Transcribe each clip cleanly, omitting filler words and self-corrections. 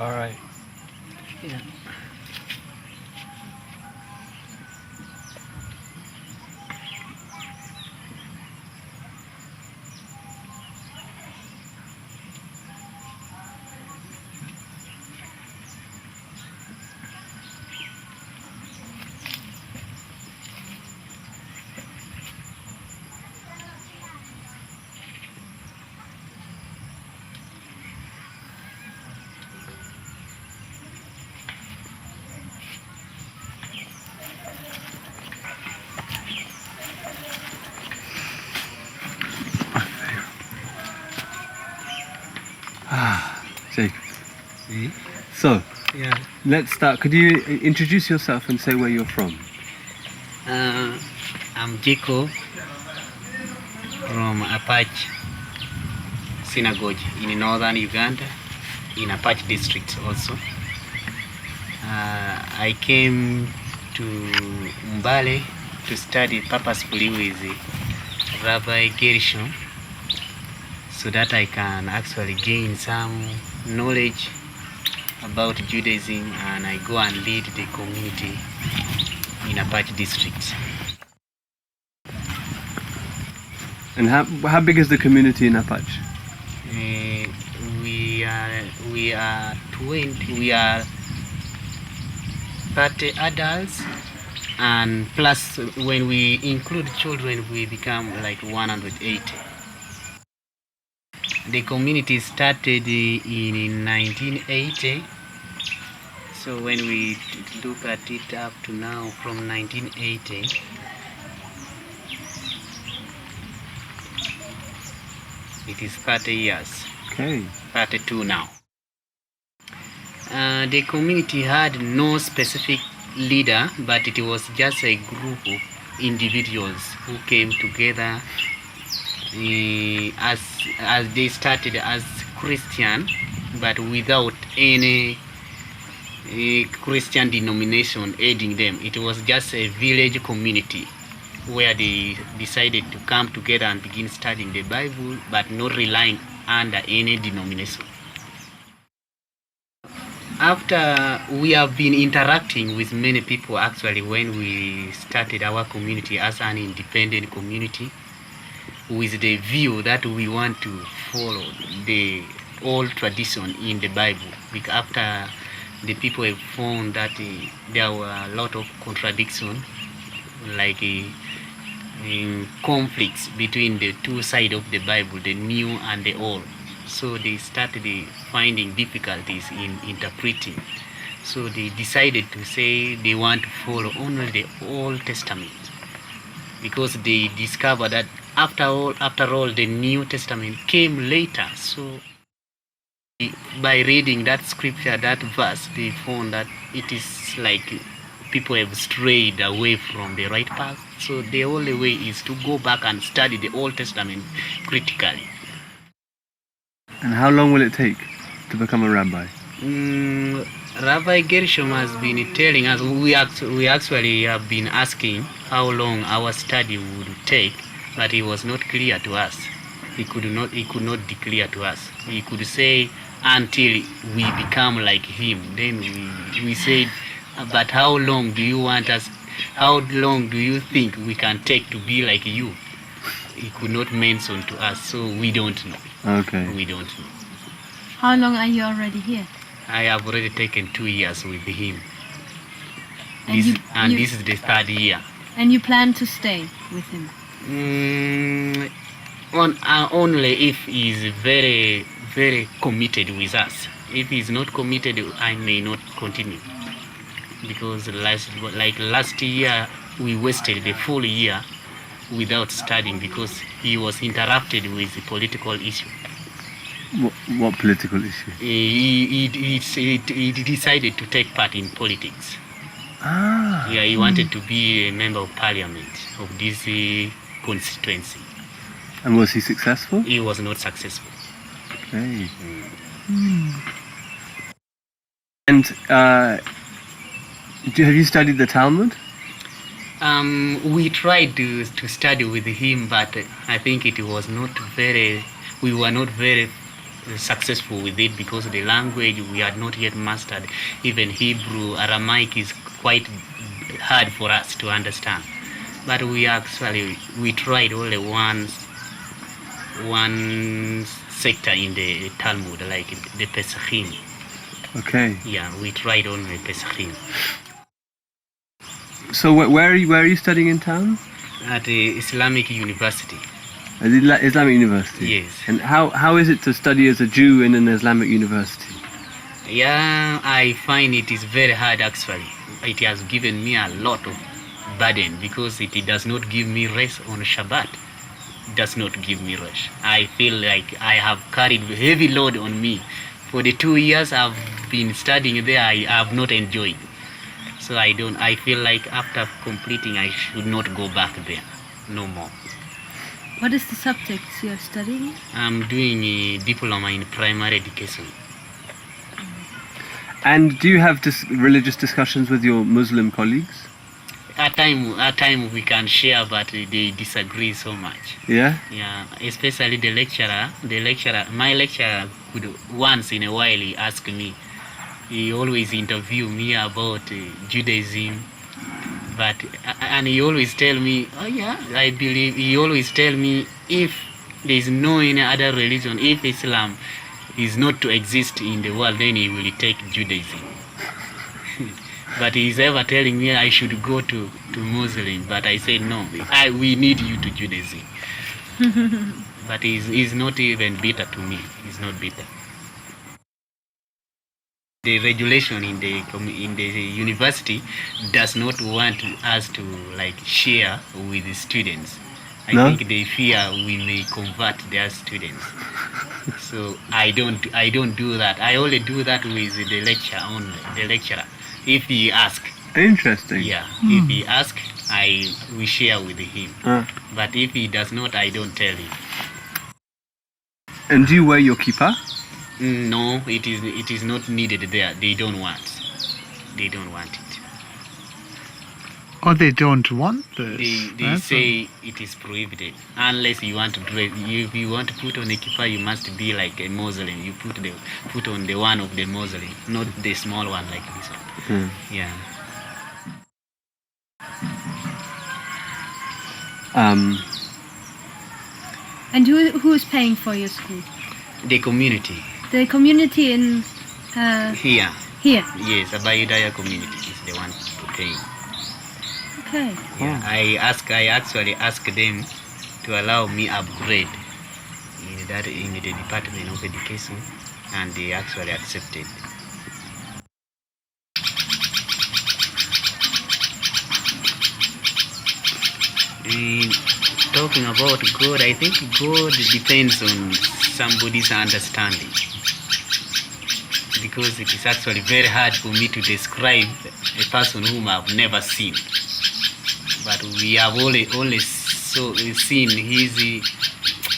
All right. Yeah. Jacob. Eh? So, Yeah. let's start. Could you introduce yourself and say where you're from? I'm Jacob from Apache Synagogue in northern Uganda, in Apache district also. I came to Mbale to study purposefully with Rabbi Gershom so that I can actually gain some knowledge about Judaism, and I go and lead the community in Apache district. And how big is the community in Apache? We are 20. We are 30 adults, and plus when we include children, we become like 180. The community started in 1980. So when we look at it up to now, from 1980, it is 30 years. Okay. 32 now. The community had no specific leader, but it was just a group of individuals who came together as they started as Christian, but without any Christian denomination aiding them. It was just a village community where they decided to come together and begin studying the Bible, but not relying under any denomination. After we have been interacting with many people, actually, when we started our community as an independent community, with the view that we want to follow the old tradition in the Bible, because after the people have found that there were a lot of contradictions, like conflicts between the two sides of the Bible, the new and the old. So they started finding difficulties in interpreting. So they decided to say they want to follow only the Old Testament, because they discovered that after all, the New Testament came later. So by reading that scripture, that verse, they found that it is like people have strayed away from the right path. So the only way is to go back and study the Old Testament critically. And how long will it take to become a rabbi? Rabbi Gershom has been telling us, we actually have been asking how long our study would take, but it was not clear to us. He could not declare to us. He could say until we become like him. Then we said, but how long do you want us? How long do you think we can take to be like you? He could not mention to us, so we don't know. Okay. We don't know. How long are you already here? I have already taken 2 years with him. And This is the 3rd year. And you plan to stay with him? Only if he is very, very committed with us. If he is not committed, I may not continue. Because last year, we wasted the full year without studying because he was interrupted with the political issue. What political issue? He decided to take part in politics. Ah. Yeah, he wanted to be a member of parliament of this constituency. And was he successful? He was not successful. Okay. And have you studied the Talmud? We tried to study with him, but I think it was not very. We were not very successful with it because the language we had not yet mastered. Even Hebrew, Aramaic is quite hard for us to understand. But we tried only one sector in the Talmud, like the Pesachim. Okay. Yeah, we tried only Pesachim. So where are you studying in town? At the Islamic University. At the Islamic University? Yes. And how is it to study as a Jew in an Islamic university? Yeah, I find it is very hard actually. It has given me a lot of burden because it does not give me rest on Shabbat. It does not give me rest. I feel like I have carried a heavy load on me. For the 2 years I've been studying there, I have not enjoyed. So I feel like after completing I should not go back there no more. What is the subject you're studying? I'm doing a diploma in primary education. And do you have religious discussions with your Muslim colleagues? At time we can share, but they disagree so much. Yeah? Yeah, especially the lecturer. My lecturer could once in a while he ask me. He always interview me about Judaism, and he always tell me, oh yeah, I believe. He always tell me if there is no any other religion, if Islam is not to exist in the world, then he will take Judaism. But he's ever telling me I should go to Muslim, but I said no, we need you to Judaism. But he's not even bitter to me. He's not bitter. The regulation in the university does not want us to like share with the students. I think they fear we may convert their students. So I don't do that. I only do that with the lecturer only. The lecturer, if he asks. Interesting. Yeah, if he asks, we share with him. But if he does not, I don't tell him. And do you wear your kippah? No, it is not needed there. They don't want it. Oh, they don't want this? They say it is prohibited unless you want to dress. If you want to put on a kippah, you must be like a Muslim. You put on the one of the Muslim, not the small one like this one. Yeah. And who is paying for your school? The community. The community in Here. here. Yes, Abayudaya community is the one paying. Okay. Yeah, I actually asked them to allow me upgrade in the Department of Education, and they actually accepted. And talking about God, I think God depends on somebody's understanding, because it is actually very hard for me to describe a person whom I've never seen. But we have only seen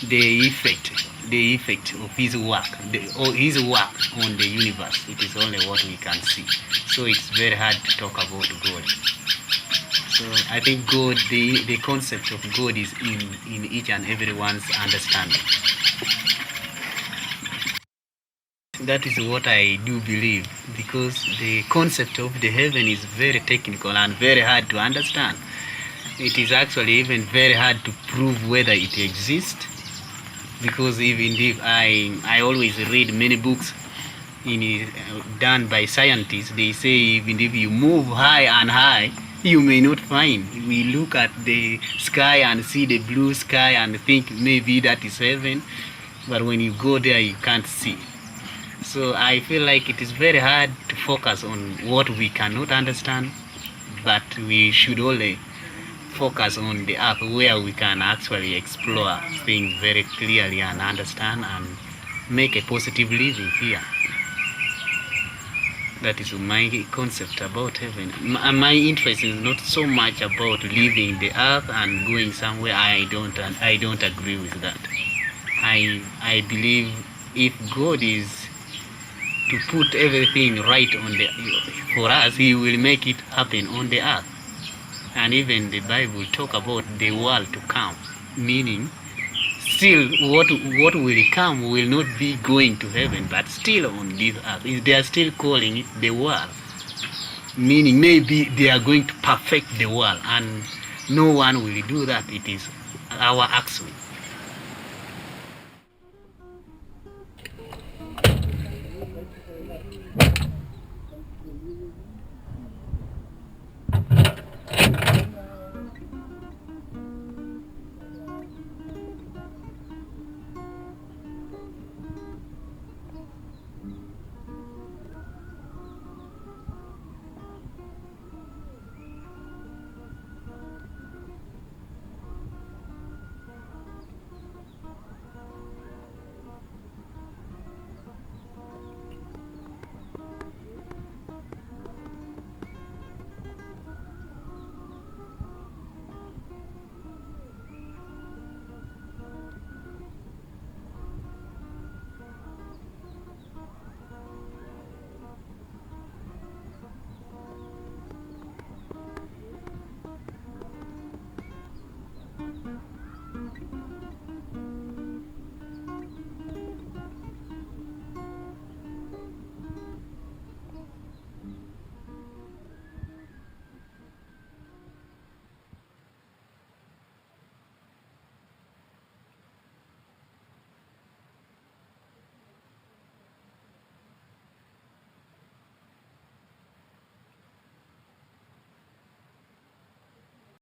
the effect of his work, his work on the universe. It is only what we can see. So it's very hard to talk about God. So I think God, the concept of God is in each and everyone's understanding. That is what I do believe, because the concept of the heaven is very technical and very hard to understand. It is actually even very hard to prove whether it exists, because even if I always read many books done by scientists. They say even if you move high and high, you may not find. We look at the sky and see the blue sky and think maybe that is heaven, but when you go there you can't see. So I feel like it is very hard to focus on what we cannot understand, but we should only focus on the earth where we can actually explore things very clearly and understand and make a positive living here. That is my concept about heaven. My interest is not so much about leaving the earth and going somewhere. I don't agree with that. I believe if God is to put everything right for us, He will make it happen on the earth. And even the Bible talk about the world to come, meaning still what will come will not be going to heaven, but still on this earth. They are still calling it the world, meaning maybe they are going to perfect the world, and no one will do that. It is our action.